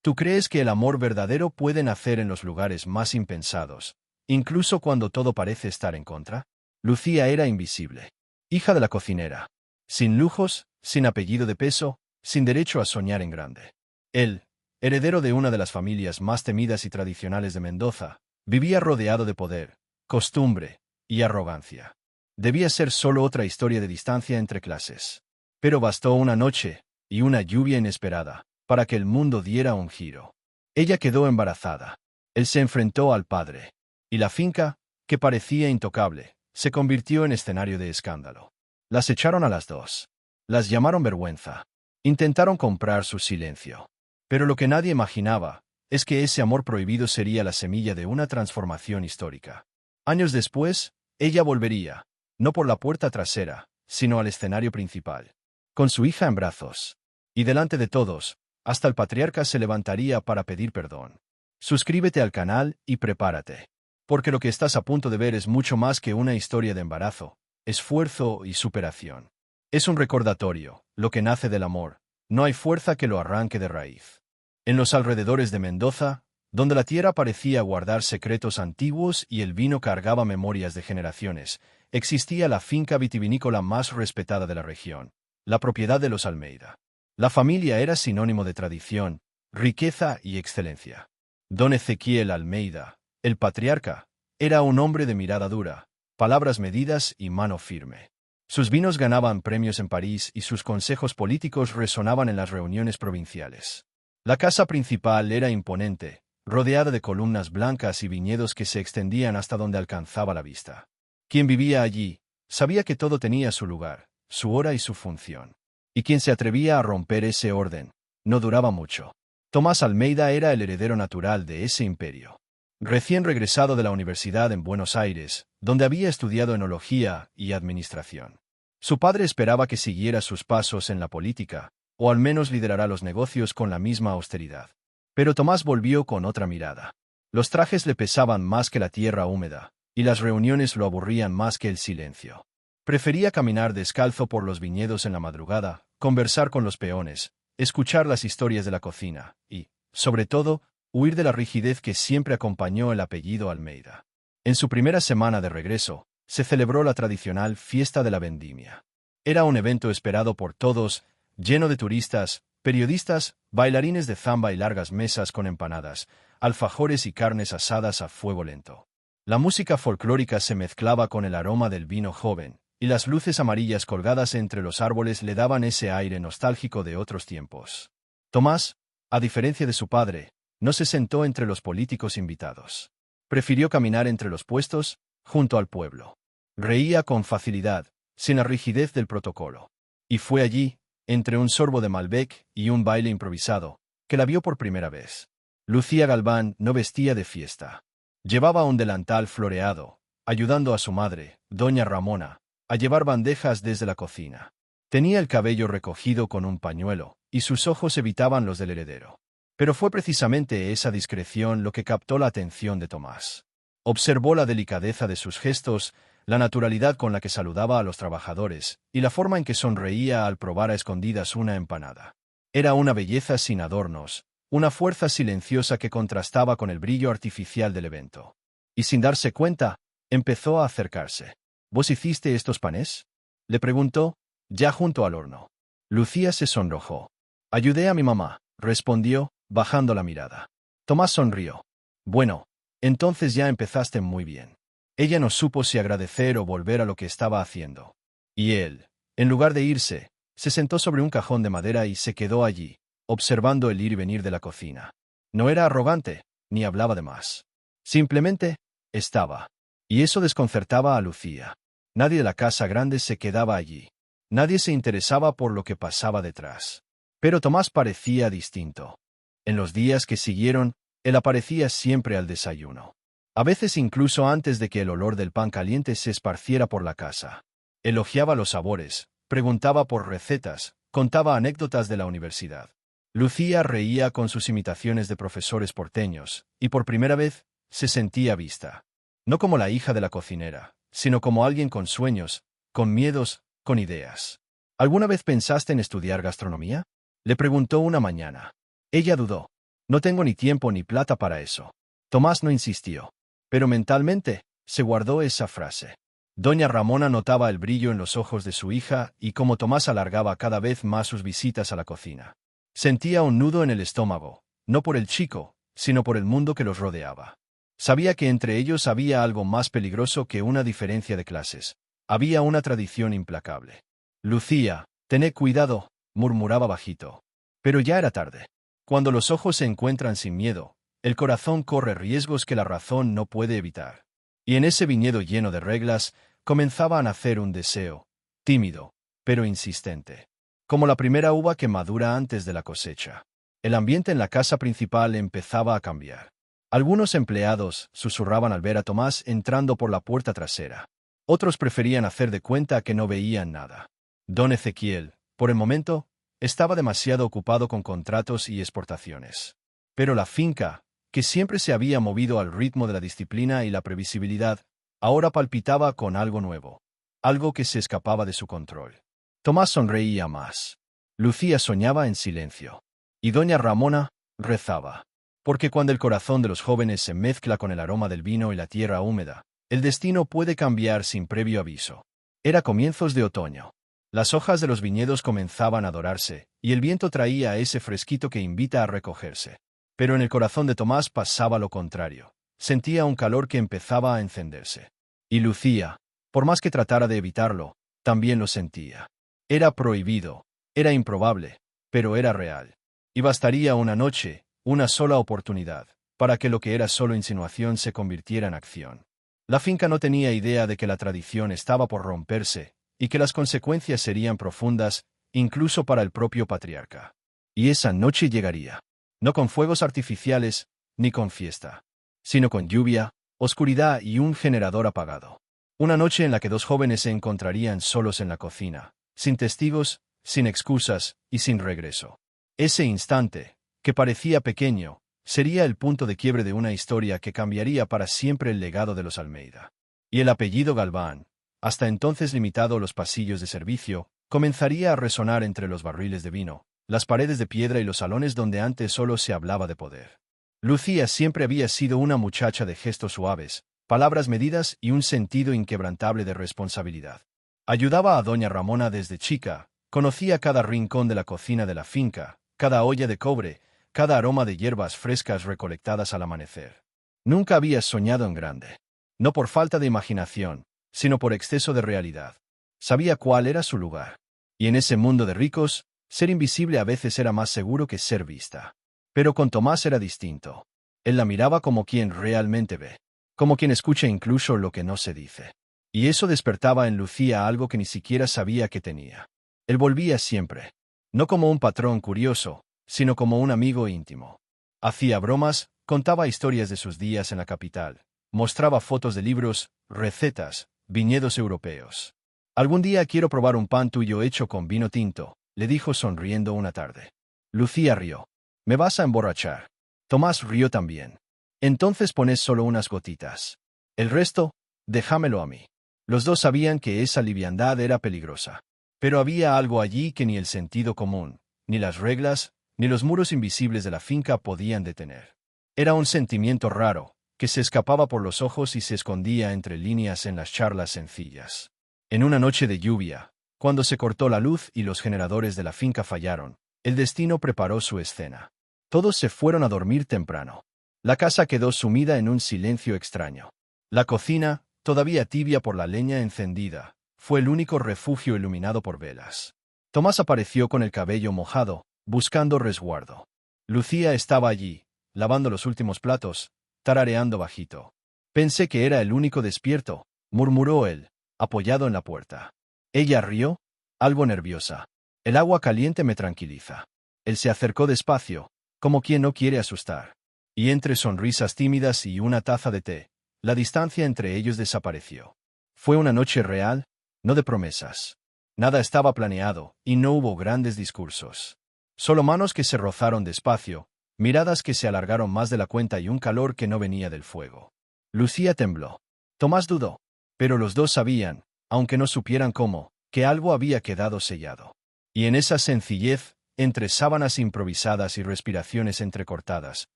¿Tú crees que el amor verdadero puede nacer en los lugares más impensados, incluso cuando todo parece estar en contra? Lucía era invisible. Hija de la cocinera. Sin lujos, sin apellido de peso, sin derecho a soñar en grande. Él, heredero de una de las familias más temidas y tradicionales de Mendoza, vivía rodeado de poder, costumbre y arrogancia. Debía ser solo otra historia de distancia entre clases. Pero bastó una noche y una lluvia inesperada para que el mundo diera un giro. Ella quedó embarazada. Él se enfrentó al padre. Y la finca, que parecía intocable, se convirtió en escenario de escándalo. Las echaron a las dos. Las llamaron vergüenza. Intentaron comprar su silencio. Pero lo que nadie imaginaba es que ese amor prohibido sería la semilla de una transformación histórica. Años después, ella volvería, no por la puerta trasera, sino al escenario principal, con su hija en brazos. Y delante de todos, hasta el patriarca se levantaría para pedir perdón. Suscríbete al canal y prepárate. Porque lo que estás a punto de ver es mucho más que una historia de embarazo, esfuerzo y superación. Es un recordatorio, lo que nace del amor, no hay fuerza que lo arranque de raíz. En los alrededores de Mendoza, donde la tierra parecía guardar secretos antiguos y el vino cargaba memorias de generaciones, existía la finca vitivinícola más respetada de la región, la propiedad de los Almeida. La familia era sinónimo de tradición, riqueza y excelencia. Don Ezequiel Almeida, el patriarca, era un hombre de mirada dura, palabras medidas y mano firme. Sus vinos ganaban premios en París y sus consejos políticos resonaban en las reuniones provinciales. La casa principal era imponente, rodeada de columnas blancas y viñedos que se extendían hasta donde alcanzaba la vista. Quien vivía allí sabía que todo tenía su lugar, su hora y su función. Y quien se atrevía a romper ese orden, no duraba mucho. Tomás Almeida era el heredero natural de ese imperio. Recién regresado de la universidad en Buenos Aires, donde había estudiado enología y administración. Su padre esperaba que siguiera sus pasos en la política, o al menos liderara los negocios con la misma austeridad. Pero Tomás volvió con otra mirada. Los trajes le pesaban más que la tierra húmeda, y las reuniones lo aburrían más que el silencio. Prefería caminar descalzo por los viñedos en la madrugada, conversar con los peones, escuchar las historias de la cocina y, sobre todo, huir de la rigidez que siempre acompañó el apellido Almeida. En su primera semana de regreso, se celebró la tradicional fiesta de la vendimia. Era un evento esperado por todos, lleno de turistas, periodistas, bailarines de zamba y largas mesas con empanadas, alfajores y carnes asadas a fuego lento. La música folclórica se mezclaba con el aroma del vino joven, y las luces amarillas colgadas entre los árboles le daban ese aire nostálgico de otros tiempos. Tomás, a diferencia de su padre, no se sentó entre los políticos invitados. Prefirió caminar entre los puestos, junto al pueblo. Reía con facilidad, sin la rigidez del protocolo. Y fue allí, entre un sorbo de Malbec y un baile improvisado, que la vio por primera vez. Lucía Galván no vestía de fiesta. Llevaba un delantal floreado, ayudando a su madre, doña Ramona, a llevar bandejas desde la cocina. Tenía el cabello recogido con un pañuelo, y sus ojos evitaban los del heredero. Pero fue precisamente esa discreción lo que captó la atención de Tomás. Observó la delicadeza de sus gestos, la naturalidad con la que saludaba a los trabajadores, y la forma en que sonreía al probar a escondidas una empanada. Era una belleza sin adornos, una fuerza silenciosa que contrastaba con el brillo artificial del evento. Y sin darse cuenta, empezó a acercarse. ¿Vos hiciste estos panes?, le preguntó, ya junto al horno. Lucía se sonrojó. Ayudé a mi mamá, respondió, bajando la mirada. Tomás sonrió. Bueno, entonces ya empezaste muy bien. Ella no supo si agradecer o volver a lo que estaba haciendo. Y él, en lugar de irse, se sentó sobre un cajón de madera y se quedó allí, observando el ir y venir de la cocina. No era arrogante, ni hablaba de más. Simplemente, estaba. Y eso desconcertaba a Lucía. Nadie de la casa grande se quedaba allí. Nadie se interesaba por lo que pasaba detrás. Pero Tomás parecía distinto. En los días que siguieron, él aparecía siempre al desayuno. A veces incluso antes de que el olor del pan caliente se esparciera por la casa. Elogiaba los sabores, preguntaba por recetas, contaba anécdotas de la universidad. Lucía reía con sus imitaciones de profesores porteños, y por primera vez, se sentía vista. No como la hija de la cocinera, sino como alguien con sueños, con miedos, con ideas. ¿Alguna vez pensaste en estudiar gastronomía?, le preguntó una mañana. Ella dudó. No tengo ni tiempo ni plata para eso. Tomás no insistió. Pero mentalmente, se guardó esa frase. Doña Ramona notaba el brillo en los ojos de su hija y cómo Tomás alargaba cada vez más sus visitas a la cocina. Sentía un nudo en el estómago, no por el chico, sino por el mundo que los rodeaba. Sabía que entre ellos había algo más peligroso que una diferencia de clases. Había una tradición implacable. Lucía, tened cuidado, murmuraba bajito. Pero ya era tarde. Cuando los ojos se encuentran sin miedo, el corazón corre riesgos que la razón no puede evitar. Y en ese viñedo lleno de reglas, comenzaba a nacer un deseo, tímido, pero insistente. Como la primera uva que madura antes de la cosecha. El ambiente en la casa principal empezaba a cambiar. Algunos empleados susurraban al ver a Tomás entrando por la puerta trasera. Otros preferían hacer de cuenta que no veían nada. Don Ezequiel, por el momento, estaba demasiado ocupado con contratos y exportaciones. Pero la finca, que siempre se había movido al ritmo de la disciplina y la previsibilidad, ahora palpitaba con algo nuevo, algo que se escapaba de su control. Tomás sonreía más. Lucía soñaba en silencio. Y doña Ramona rezaba. Porque cuando el corazón de los jóvenes se mezcla con el aroma del vino y la tierra húmeda, el destino puede cambiar sin previo aviso. Era comienzos de otoño. Las hojas de los viñedos comenzaban a dorarse, y el viento traía ese fresquito que invita a recogerse. Pero en el corazón de Tomás pasaba lo contrario. Sentía un calor que empezaba a encenderse. Y Lucía, por más que tratara de evitarlo, también lo sentía. Era prohibido, era improbable, pero era real. Y bastaría una noche, una sola oportunidad, para que lo que era solo insinuación se convirtiera en acción. La finca no tenía idea de que la tradición estaba por romperse, y que las consecuencias serían profundas, incluso para el propio patriarca. Y esa noche llegaría. No con fuegos artificiales, ni con fiesta, sino con lluvia, oscuridad y un generador apagado. Una noche en la que dos jóvenes se encontrarían solos en la cocina, sin testigos, sin excusas y sin regreso. Ese instante, que parecía pequeño, sería el punto de quiebre de una historia que cambiaría para siempre el legado de los Almeida. Y el apellido Galván, hasta entonces limitado a los pasillos de servicio, comenzaría a resonar entre los barriles de vino, las paredes de piedra y los salones donde antes solo se hablaba de poder. Lucía siempre había sido una muchacha de gestos suaves, palabras medidas y un sentido inquebrantable de responsabilidad. Ayudaba a doña Ramona desde chica, conocía cada rincón de la cocina de la finca, cada olla de cobre, cada aroma de hierbas frescas recolectadas al amanecer. Nunca había soñado en grande. No por falta de imaginación, sino por exceso de realidad. Sabía cuál era su lugar. Y en ese mundo de ricos, ser invisible a veces era más seguro que ser vista. Pero con Tomás era distinto. Él la miraba como quien realmente ve, como quien escucha incluso lo que no se dice. Y eso despertaba en Lucía algo que ni siquiera sabía que tenía. Él volvía siempre. No como un patrón curioso, sino como un amigo íntimo. Hacía bromas, contaba historias de sus días en la capital, mostraba fotos de libros, recetas, viñedos europeos. «Algún día quiero probar un pan tuyo hecho con vino tinto», le dijo sonriendo una tarde. Lucía rió. «¿Me vas a emborrachar?» Tomás rió también. «Entonces pones solo unas gotitas. El resto, déjamelo a mí». Los dos sabían que esa liviandad era peligrosa. Pero había algo allí que ni el sentido común, ni las reglas, ni los muros invisibles de la finca podían detener. Era un sentimiento raro, que se escapaba por los ojos y se escondía entre líneas en las charlas sencillas. En una noche de lluvia, cuando se cortó la luz y los generadores de la finca fallaron, el destino preparó su escena. Todos se fueron a dormir temprano. La casa quedó sumida en un silencio extraño. La cocina, todavía tibia por la leña encendida, fue el único refugio iluminado por velas. Tomás apareció con el cabello mojado, buscando resguardo. Lucía estaba allí, lavando los últimos platos, tarareando bajito. «Pensé que era el único despierto», murmuró él, apoyado en la puerta. Ella rió, algo nerviosa. «El agua caliente me tranquiliza». Él se acercó despacio, como quien no quiere asustar. Y entre sonrisas tímidas y una taza de té, la distancia entre ellos desapareció. Fue una noche real, no de promesas. Nada estaba planeado, y no hubo grandes discursos. Solo manos que se rozaron despacio, miradas que se alargaron más de la cuenta y un calor que no venía del fuego. Lucía tembló. Tomás dudó. Pero los dos sabían, aunque no supieran cómo, que algo había quedado sellado. Y en esa sencillez, entre sábanas improvisadas y respiraciones entrecortadas,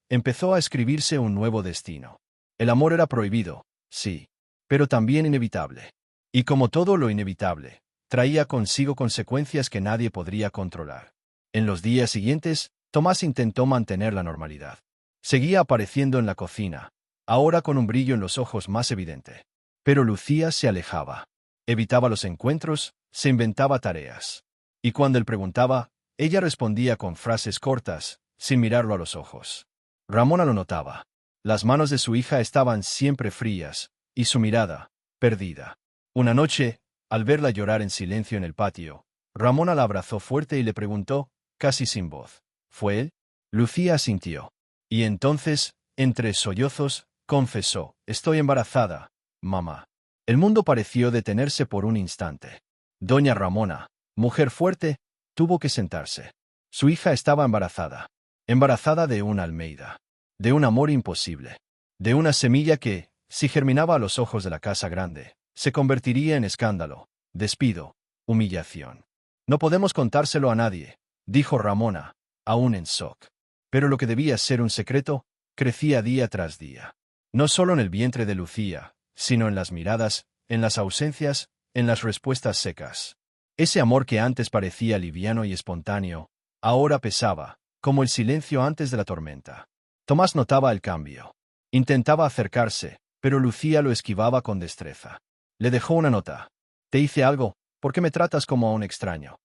empezó a escribirse un nuevo destino. El amor era prohibido, sí, pero también inevitable. Y como todo lo inevitable, traía consigo consecuencias que nadie podría controlar. En los días siguientes, Tomás intentó mantener la normalidad. Seguía apareciendo en la cocina, ahora con un brillo en los ojos más evidente. Pero Lucía se alejaba. Evitaba los encuentros, se inventaba tareas. Y cuando él preguntaba, ella respondía con frases cortas, sin mirarlo a los ojos. Ramona lo notaba. Las manos de su hija estaban siempre frías, y su mirada, perdida. Una noche, al verla llorar en silencio en el patio, Ramona la abrazó fuerte y le preguntó, casi sin voz, ¿fue él? Lucía asintió. Y entonces, entre sollozos, confesó, estoy embarazada, mamá. El mundo pareció detenerse por un instante. Doña Ramona, mujer fuerte, tuvo que sentarse. Su hija estaba embarazada. Embarazada de una Almeida. De un amor imposible. De una semilla que, si germinaba a los ojos de la casa grande, se convertiría en escándalo, despido, humillación. No podemos contárselo a nadie, dijo Ramona, aún en shock. Pero lo que debía ser un secreto, crecía día tras día. No solo en el vientre de Lucía, sino en las miradas, en las ausencias, en las respuestas secas. Ese amor que antes parecía liviano y espontáneo, ahora pesaba, como el silencio antes de la tormenta. Tomás notaba el cambio. Intentaba acercarse, pero Lucía lo esquivaba con destreza. Le dejó una nota. «¿Te hice algo? ¿Por qué me tratas como a un extraño?»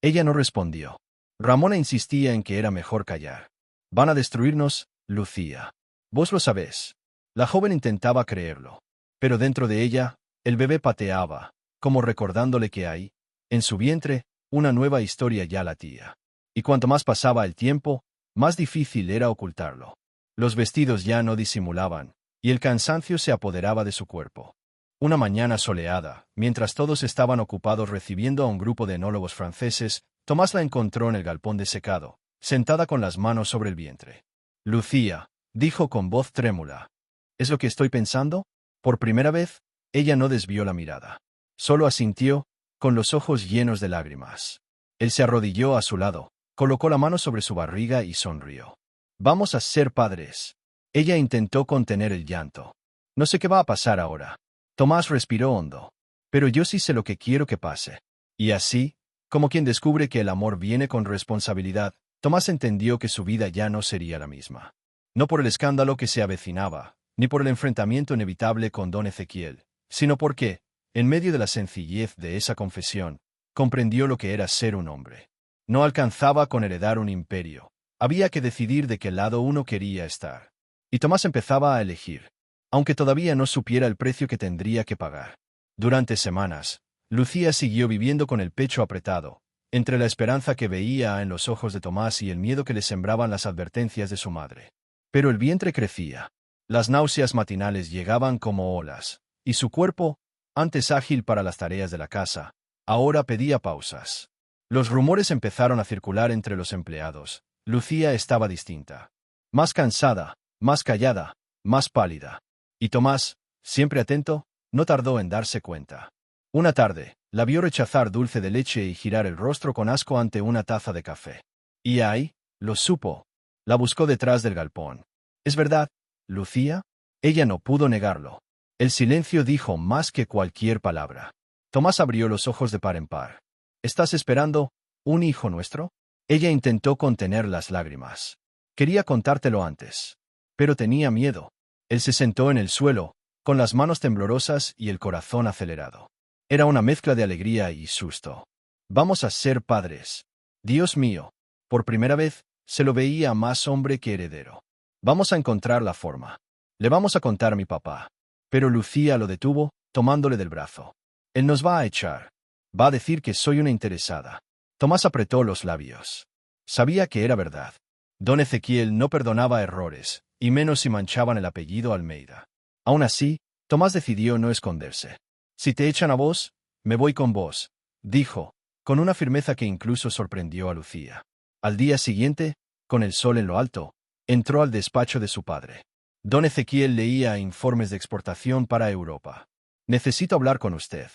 Ella no respondió. Ramona insistía en que era mejor callar. «Van a destruirnos, Lucía. Vos lo sabés». La joven intentaba creerlo. Pero dentro de ella, el bebé pateaba, como recordándole que hay, en su vientre, una nueva historia ya latía. Y cuanto más pasaba el tiempo, más difícil era ocultarlo. Los vestidos ya no disimulaban, y el cansancio se apoderaba de su cuerpo. Una mañana soleada, mientras todos estaban ocupados recibiendo a un grupo de enólogos franceses, Tomás la encontró en el galpón desecado, sentada con las manos sobre el vientre. «Lucía», dijo con voz trémula. «¿Es lo que estoy pensando?» Por primera vez, ella no desvió la mirada. Solo asintió, con los ojos llenos de lágrimas. Él se arrodilló a su lado, colocó la mano sobre su barriga y sonrió. «Vamos a ser padres». Ella intentó contener el llanto. «No sé qué va a pasar ahora». Tomás respiró hondo. «Pero yo sí sé lo que quiero que pase». Y así, como quien descubre que el amor viene con responsabilidad, Tomás entendió que su vida ya no sería la misma. No por el escándalo que se avecinaba, ni por el enfrentamiento inevitable con don Ezequiel, sino porque, en medio de la sencillez de esa confesión, comprendió lo que era ser un hombre. No alcanzaba con heredar un imperio. Había que decidir de qué lado uno quería estar. Y Tomás empezaba a elegir, aunque todavía no supiera el precio que tendría que pagar. Durante semanas, Lucía siguió viviendo con el pecho apretado, entre la esperanza que veía en los ojos de Tomás y el miedo que le sembraban las advertencias de su madre. Pero el vientre crecía. Las náuseas matinales llegaban como olas, y su cuerpo, antes ágil para las tareas de la casa, ahora pedía pausas. Los rumores empezaron a circular entre los empleados. Lucía estaba distinta. Más cansada, más callada, más pálida. Y Tomás, siempre atento, no tardó en darse cuenta. Una tarde, la vio rechazar dulce de leche y girar el rostro con asco ante una taza de café. Y ahí, lo supo. La buscó detrás del galpón. «¿Es verdad, Lucía?» Ella no pudo negarlo. El silencio dijo más que cualquier palabra. Tomás abrió los ojos de par en par. «¿Estás esperando un hijo nuestro?» Ella intentó contener las lágrimas. «Quería contártelo antes. Pero tenía miedo». Él se sentó en el suelo, con las manos temblorosas y el corazón acelerado. Era una mezcla de alegría y susto. «Vamos a ser padres. Dios mío». Por primera vez, se lo veía más hombre que heredero. «Vamos a encontrar la forma. Le vamos a contar a mi papá». Pero Lucía lo detuvo, tomándole del brazo. «Él nos va a echar. Va a decir que soy una interesada». Tomás apretó los labios. Sabía que era verdad. Don Ezequiel no perdonaba errores, y menos si manchaban el apellido Almeida. Aún así, Tomás decidió no esconderse. «Si te echan a vos, me voy con vos», dijo, con una firmeza que incluso sorprendió a Lucía. Al día siguiente, con el sol en lo alto, entró al despacho de su padre. Don Ezequiel leía informes de exportación para Europa. «Necesito hablar con usted».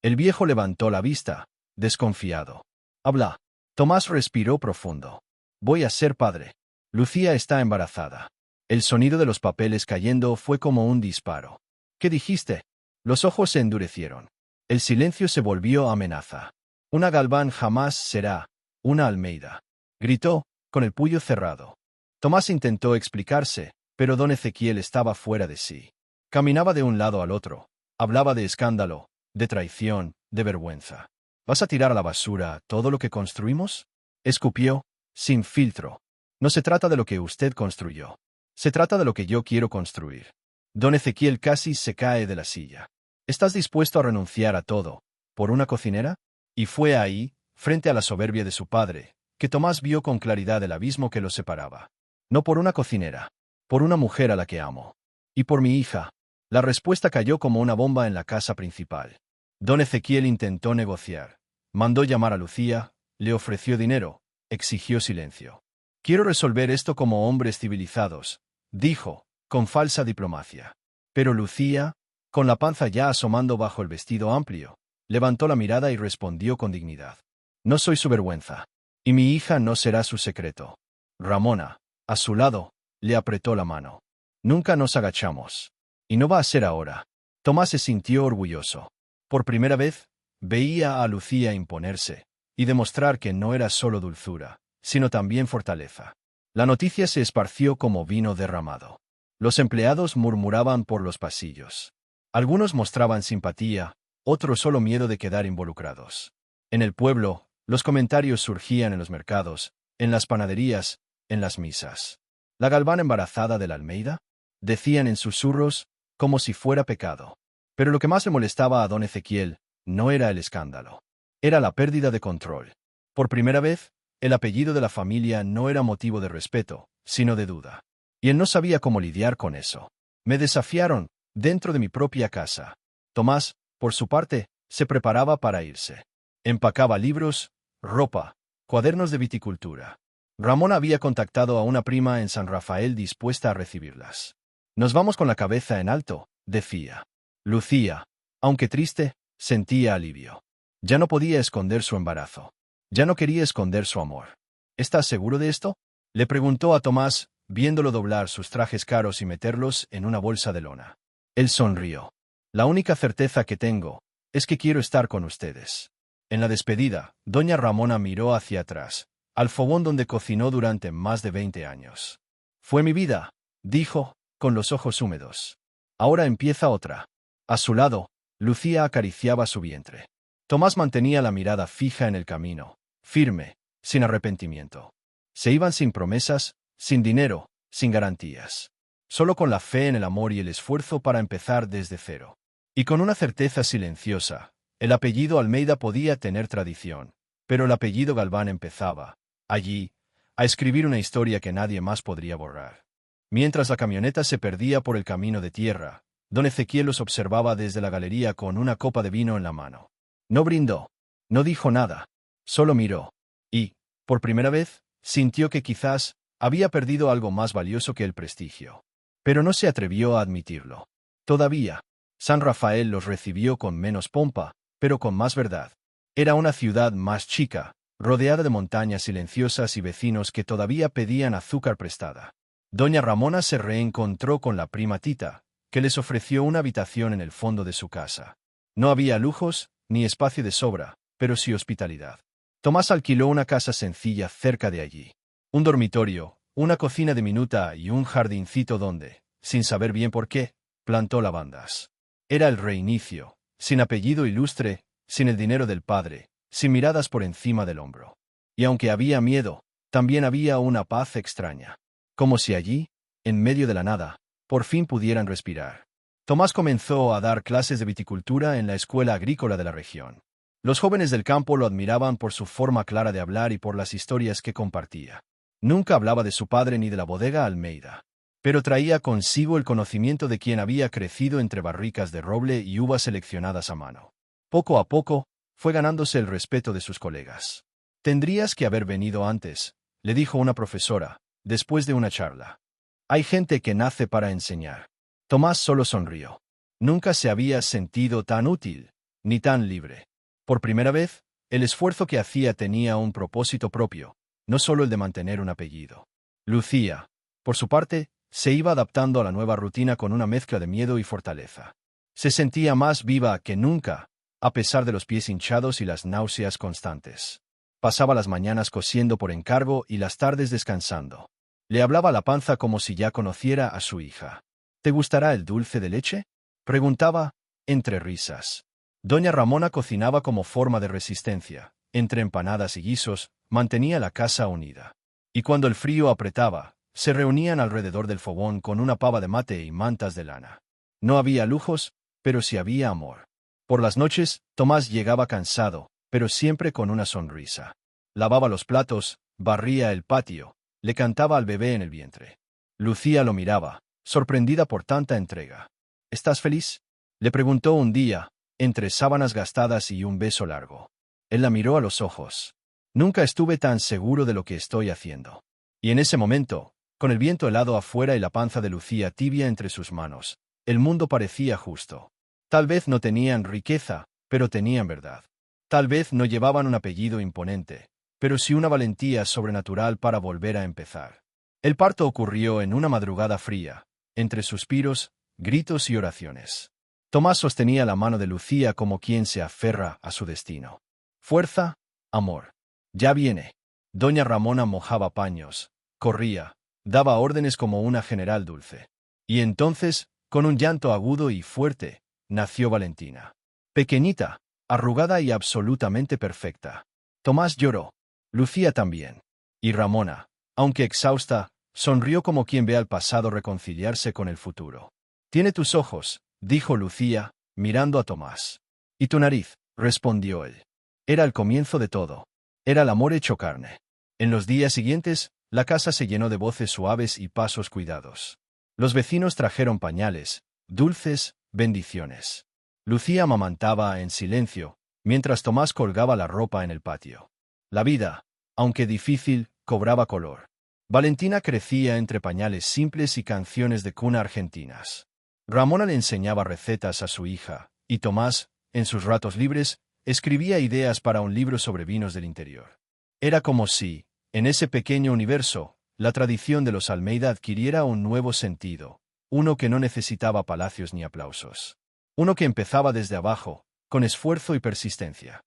El viejo levantó la vista, desconfiado. «Habla». Tomás respiró profundo. Voy a ser padre. Lucía está embarazada. El sonido de los papeles cayendo fue como un disparo. ¿Qué dijiste? Los ojos se endurecieron. El silencio se volvió amenaza. Una Galván jamás será una Almeida. Gritó, con el puño cerrado. Tomás intentó explicarse, pero don Ezequiel estaba fuera de sí. Caminaba de un lado al otro. Hablaba de escándalo, de traición, de vergüenza. ¿Vas a tirar a la basura todo lo que construimos? Escupió, sin filtro. No se trata de lo que usted construyó. Se trata de lo que yo quiero construir. Don Ezequiel casi se cae de la silla. ¿Estás dispuesto a renunciar a todo, por una cocinera? Y fue ahí, frente a la soberbia de su padre, que Tomás vio con claridad el abismo que los separaba. No por una cocinera, por una mujer a la que amo. Y por mi hija. La respuesta cayó como una bomba en la casa principal. Don Ezequiel intentó negociar. Mandó llamar a Lucía, le ofreció dinero, exigió silencio. Quiero resolver esto como hombres civilizados, dijo, con falsa diplomacia. Pero Lucía, con la panza ya asomando bajo el vestido amplio, levantó la mirada y respondió con dignidad. No soy su vergüenza. Y mi hija no será su secreto. Ramona, a su lado, le apretó la mano. Nunca nos agachamos. Y no va a ser ahora. Tomás se sintió orgulloso. Por primera vez, veía a Lucía imponerse, y demostrar que no era solo dulzura, sino también fortaleza. La noticia se esparció como vino derramado. Los empleados murmuraban por los pasillos. Algunos mostraban simpatía, otros solo miedo de quedar involucrados. En el pueblo, los comentarios surgían en los mercados, en las panaderías, en las misas. ¿La Galván embarazada de la Almeida? Decían en susurros, como si fuera pecado. Pero lo que más le molestaba a don Ezequiel no era el escándalo. Era la pérdida de control. Por primera vez, el apellido de la familia no era motivo de respeto, sino de duda. Y él no sabía cómo lidiar con eso. Me desafiaron, dentro de mi propia casa. Tomás, por su parte, se preparaba para irse. Empacaba libros, ropa, cuadernos de viticultura. Ramón había contactado a una prima en San Rafael dispuesta a recibirlas. Nos vamos con la cabeza en alto, decía. Lucía, aunque triste, sentía alivio. Ya no podía esconder su embarazo. Ya no quería esconder su amor. ¿Estás seguro de esto? Le preguntó a Tomás, viéndolo doblar sus trajes caros y meterlos en una bolsa de lona. Él sonrió. La única certeza que tengo es que quiero estar con ustedes. En la despedida, doña Ramona miró hacia atrás, al fogón donde cocinó durante más de 20 años. Fue mi vida, dijo, con los ojos húmedos. Ahora empieza otra. A su lado, Lucía acariciaba su vientre. Tomás mantenía la mirada fija en el camino, firme, sin arrepentimiento. Se iban sin promesas, sin dinero, sin garantías. Solo con la fe en el amor y el esfuerzo para empezar desde cero. Y con una certeza silenciosa, el apellido Almeida podía tener tradición, pero el apellido Galván empezaba, allí, a escribir una historia que nadie más podría borrar. Mientras la camioneta se perdía por el camino de tierra, don Ezequiel los observaba desde la galería con una copa de vino en la mano. No brindó, no dijo nada, solo miró, y, por primera vez, sintió que quizás había perdido algo más valioso que el prestigio. Pero no se atrevió a admitirlo. Todavía, San Rafael los recibió con menos pompa, pero con más verdad. Era una ciudad más chica, rodeada de montañas silenciosas y vecinos que todavía pedían azúcar prestada. Doña Ramona se reencontró con la prima Tita, que les ofreció una habitación en el fondo de su casa. No había lujos, ni espacio de sobra, pero sí hospitalidad. Tomás alquiló una casa sencilla cerca de allí. Un dormitorio, una cocina diminuta y un jardincito donde, sin saber bien por qué, plantó lavandas. Era el reinicio, sin apellido ilustre, sin el dinero del padre, sin miradas por encima del hombro. Y aunque había miedo, también había una paz extraña. Como si allí, en medio de la nada, por fin pudieran respirar. Tomás comenzó a dar clases de viticultura en la escuela agrícola de la región. Los jóvenes del campo lo admiraban por su forma clara de hablar y por las historias que compartía. Nunca hablaba de su padre ni de la bodega Almeida, pero traía consigo el conocimiento de quien había crecido entre barricas de roble y uvas seleccionadas a mano. Poco a poco, fue ganándose el respeto de sus colegas. «Tendrías que haber venido antes», le dijo una profesora, después de una charla. «Hay gente que nace para enseñar». Tomás solo sonrió. Nunca se había sentido tan útil, ni tan libre. Por primera vez, El esfuerzo que hacía tenía un propósito propio, no solo el de mantener un apellido. Lucía, por su parte, se iba adaptando a la nueva rutina con una mezcla de miedo y fortaleza. Se sentía más viva que nunca, a pesar de los pies hinchados y las náuseas constantes. Pasaba las mañanas cosiendo por encargo y las tardes descansando. Le hablaba a la panza como si ya conociera a su hija. ¿Te gustará el dulce de leche?, preguntaba, entre risas. Doña Ramona cocinaba como forma de resistencia. Entre empanadas y guisos, mantenía la casa unida. Y cuando el frío apretaba, se reunían alrededor del fogón con una pava de mate y mantas de lana. No había lujos, pero sí había amor. Por las noches, Tomás llegaba cansado, pero siempre con una sonrisa. Lavaba los platos, barría el patio, le cantaba al bebé en el vientre. Lucía lo miraba, sorprendida por tanta entrega. ¿Estás feliz?, le preguntó un día, entre sábanas gastadas y un beso largo. Él la miró a los ojos. Nunca estuve tan seguro de lo que estoy haciendo. Y en ese momento, con el viento helado afuera y la panza de Lucía tibia entre sus manos, el mundo parecía justo. Tal vez no tenían riqueza, pero tenían verdad. Tal vez no llevaban un apellido imponente, pero sí una valentía sobrenatural para volver a empezar. El parto ocurrió en una madrugada fría, entre suspiros, gritos y oraciones. Tomás sostenía la mano de Lucía como quien se aferra a su destino. Fuerza, amor. Ya viene. Doña Ramona mojaba paños, corría, daba órdenes como una general dulce. Y entonces, con un llanto agudo y fuerte, nació Valentina. Pequeñita, arrugada y absolutamente perfecta. Tomás lloró. Lucía también. Y Ramona, aunque exhausta, sonrió como quien ve al pasado reconciliarse con el futuro. «Tiene tus ojos», dijo Lucía, mirando a Tomás. «Y tu nariz», respondió él. Era el comienzo de todo. Era el amor hecho carne. En los días siguientes, la casa se llenó de voces suaves y pasos cuidados. Los vecinos trajeron pañales, dulces, bendiciones. Lucía amamantaba en silencio, mientras Tomás colgaba la ropa en el patio. La vida, aunque difícil, cobraba color. Valentina crecía entre pañales simples y canciones de cuna argentinas. Ramona le enseñaba recetas a su hija, y Tomás, en sus ratos libres, escribía ideas para un libro sobre vinos del interior. Era como si, en ese pequeño universo, la tradición de los Almeida adquiriera un nuevo sentido, uno que no necesitaba palacios ni aplausos. Uno que empezaba desde abajo, con esfuerzo y persistencia.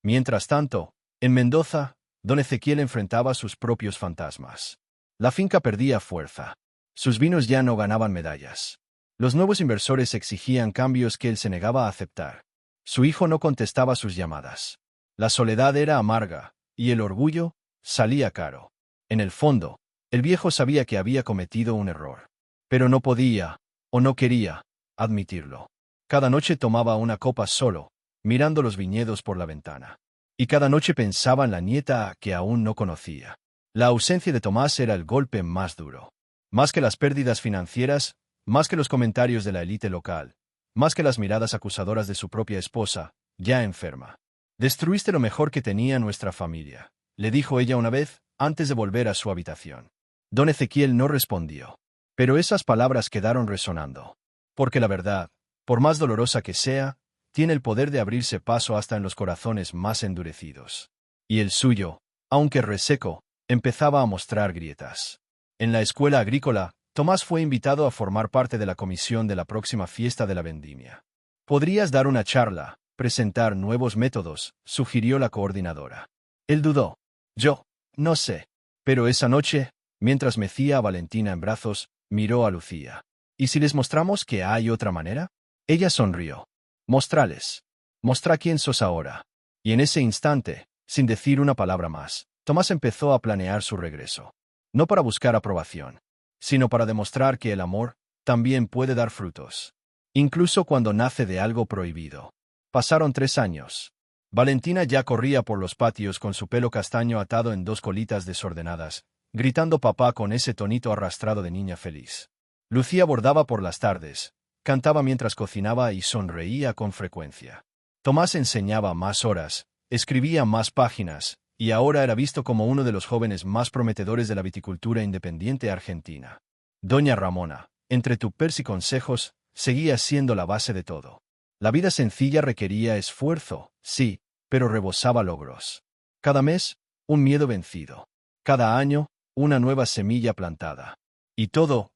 Mientras tanto, en Mendoza, don Ezequiel enfrentaba sus propios fantasmas. La finca perdía fuerza. Sus vinos ya no ganaban medallas. Los nuevos inversores exigían cambios que él se negaba a aceptar. Su hijo no contestaba sus llamadas. La soledad era amarga, y el orgullo salía caro. En el fondo, el viejo sabía que había cometido un error. Pero no podía, o no quería, admitirlo. Cada noche tomaba una copa solo, mirando los viñedos por la ventana. Y cada noche pensaba en la nieta que aún no conocía. La ausencia de Tomás era el golpe más duro. Más que las pérdidas financieras, más que los comentarios de la élite local, más que las miradas acusadoras de su propia esposa, ya enferma. «Destruiste lo mejor que tenía nuestra familia», le dijo ella una vez, antes de volver a su habitación. Don Ezequiel no respondió. Pero esas palabras quedaron resonando. Porque la verdad, por más dolorosa que sea, tiene el poder de abrirse paso hasta en los corazones más endurecidos. Y el suyo, aunque reseco, empezaba a mostrar grietas. En la escuela agrícola, Tomás fue invitado a formar parte de la comisión de la próxima fiesta de la vendimia. «Podrías dar una charla, presentar nuevos métodos», sugirió la coordinadora. Él dudó. «Yo, no sé». Pero esa noche, mientras mecía a Valentina en brazos, miró a Lucía. «¿Y si les mostramos que hay otra manera?». Ella sonrió. «Mostrales. Mostrá quién sos ahora». Y en ese instante, sin decir una palabra más, Tomás empezó a planear su regreso. No para buscar aprobación, sino para demostrar que el amor también puede dar frutos. Incluso cuando nace de algo prohibido. Pasaron 3 años. Valentina ya corría por los patios con su pelo castaño atado en 2 colitas desordenadas, gritando papá con ese tonito arrastrado de niña feliz. Lucía bordaba por las tardes, cantaba mientras cocinaba y sonreía con frecuencia. Tomás enseñaba más horas, escribía más páginas, y ahora era visto como uno de los jóvenes más prometedores de la viticultura independiente argentina. Doña Ramona, entre tupers y consejos, seguía siendo la base de todo. La vida sencilla requería esfuerzo, sí, pero rebosaba logros. Cada mes, un miedo vencido. Cada año, una nueva semilla plantada. Y todo,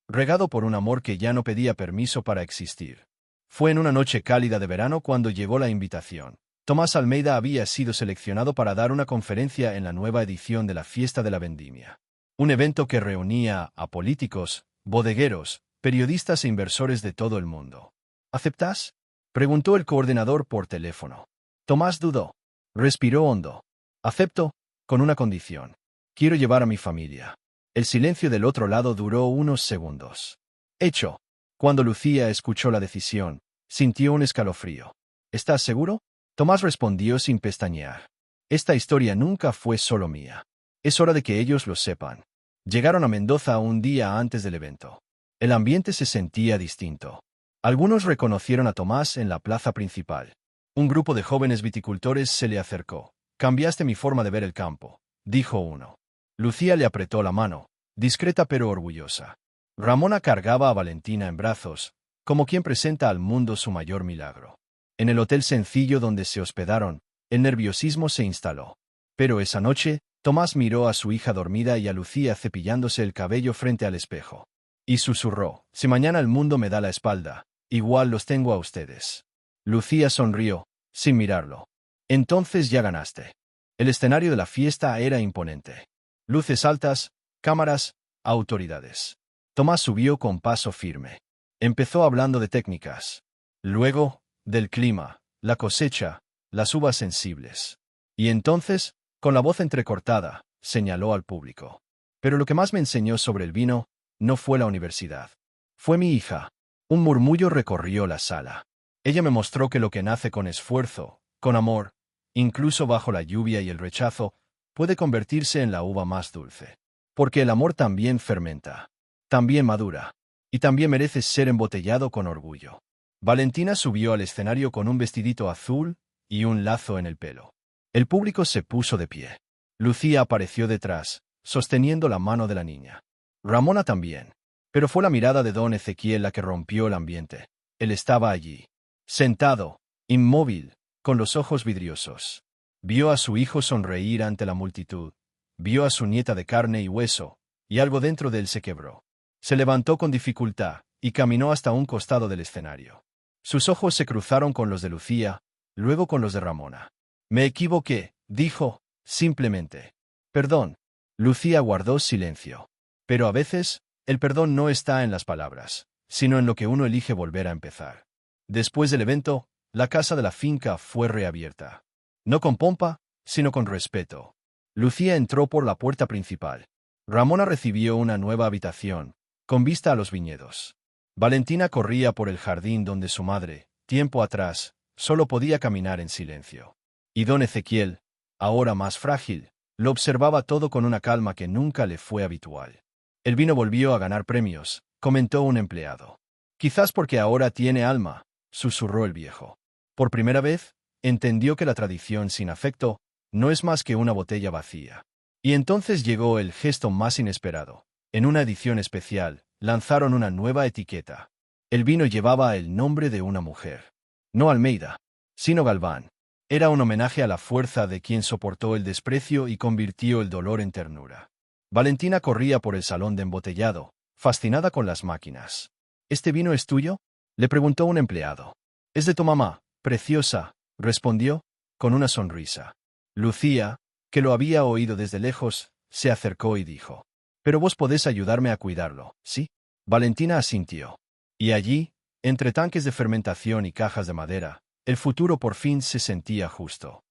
regado por un amor que ya no pedía permiso para existir. Fue en una noche cálida de verano cuando llegó la invitación. Tomás Almeida había sido seleccionado para dar una conferencia en la nueva edición de la Fiesta de la Vendimia. Un evento que reunía a políticos, bodegueros, periodistas e inversores de todo el mundo. ¿Aceptas?, preguntó el coordinador por teléfono. Tomás dudó. Respiró hondo. Acepto, con una condición. Quiero llevar a mi familia. El silencio del otro lado duró unos segundos. Hecho. Cuando Lucía escuchó la decisión, sintió un escalofrío. ¿Estás seguro? Tomás respondió sin pestañear. Esta historia nunca fue solo mía. Es hora de que ellos lo sepan. Llegaron a Mendoza un día antes del evento. El ambiente se sentía distinto. Algunos reconocieron a Tomás en la plaza principal. Un grupo de jóvenes viticultores se le acercó. «Cambiaste mi forma de ver el campo», dijo uno. Lucía le apretó la mano, discreta pero orgullosa. Ramona cargaba a Valentina en brazos, como quien presenta al mundo su mayor milagro. En el hotel sencillo donde se hospedaron, el nerviosismo se instaló. Pero esa noche, Tomás miró a su hija dormida y a Lucía cepillándose el cabello frente al espejo. Y susurró: «Si mañana el mundo me da la espalda, igual los tengo a ustedes». Lucía sonrió, sin mirarlo. «Entonces ya ganaste». El escenario de la fiesta era imponente. Luces altas, cámaras, autoridades. Tomás subió con paso firme. Empezó hablando de técnicas. Luego, del clima, la cosecha, las uvas sensibles. Y entonces, con la voz entrecortada, señaló al público. «Pero lo que más me enseñó sobre el vino no fue la universidad. Fue mi hija». Un murmullo recorrió la sala. Ella me mostró que lo que nace con esfuerzo, con amor, incluso bajo la lluvia y el rechazo, puede convertirse en la uva más dulce. Porque el amor también fermenta, también madura, y también merece ser embotellado con orgullo. Valentina subió al escenario con un vestidito azul y un lazo en el pelo. El público se puso de pie. Lucía apareció detrás, sosteniendo la mano de la niña. Ramona también. Pero fue la mirada de don Ezequiel la que rompió el ambiente. Él estaba allí, sentado, inmóvil, con los ojos vidriosos. Vio a su hijo sonreír ante la multitud. Vio a su nieta de carne y hueso, y algo dentro de él se quebró. Se levantó con dificultad y caminó hasta un costado del escenario. Sus ojos se cruzaron con los de Lucía, luego con los de Ramona. «Me equivoqué», dijo, simplemente. «Perdón». Lucía guardó silencio. Pero a veces, el perdón no está en las palabras, sino en lo que uno elige volver a empezar. Después del evento, la casa de la finca fue reabierta. No con pompa, sino con respeto. Lucía entró por la puerta principal. Ramona recibió una nueva habitación, con vista a los viñedos. Valentina corría por el jardín donde su madre, tiempo atrás, solo podía caminar en silencio. Y don Ezequiel, ahora más frágil, lo observaba todo con una calma que nunca le fue habitual. «El vino volvió a ganar premios», comentó un empleado. «Quizás porque ahora tiene alma», susurró el viejo. Por primera vez, entendió que la tradición sin afecto no es más que una botella vacía. Y entonces llegó el gesto más inesperado. En una edición especial, lanzaron una nueva etiqueta. El vino llevaba el nombre de una mujer. No Almeida, sino Galván. Era un homenaje a la fuerza de quien soportó el desprecio y convirtió el dolor en ternura. Valentina corría por el salón de embotellado, fascinada con las máquinas. «¿Este vino es tuyo?», le preguntó un empleado. «Es de tu mamá, preciosa», respondió, con una sonrisa. Lucía, que lo había oído desde lejos, se acercó y dijo: «Pero vos podés ayudarme a cuidarlo, ¿sí?». Valentina asintió. Y allí, entre tanques de fermentación y cajas de madera, el futuro por fin se sentía justo.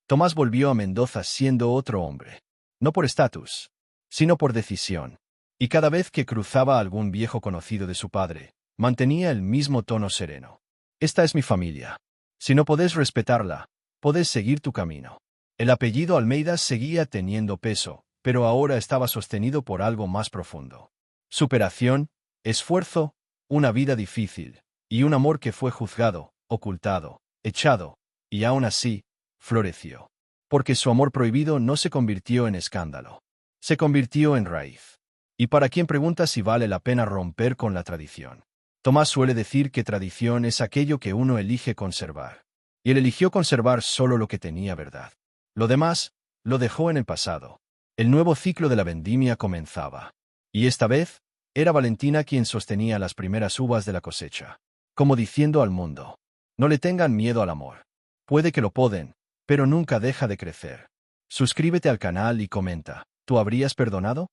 Tomás volvió a Mendoza siendo otro hombre. No por estatus, sino por decisión. Y cada vez que cruzaba algún viejo conocido de su padre, mantenía el mismo tono sereno. «Esta es mi familia. Si no podés respetarla, podés seguir tu camino». El apellido Almeida seguía teniendo peso, pero ahora estaba sostenido por algo más profundo. Superación, esfuerzo, una vida difícil, y un amor que fue juzgado, ocultado, echado, y aún así, floreció. Porque su amor prohibido no se convirtió en escándalo. Se convirtió en raíz. Y para quien pregunta si vale la pena romper con la tradición. Tomás suele decir que tradición es aquello que uno elige conservar. Y él eligió conservar solo lo que tenía verdad. Lo demás, lo dejó en el pasado. El nuevo ciclo de la vendimia comenzaba. Y esta vez, era Valentina quien sostenía las primeras uvas de la cosecha. Como diciendo al mundo: no le tengan miedo al amor. Puede que lo poden, pero nunca deja de crecer. Suscríbete al canal y comenta: ¿tú habrías perdonado?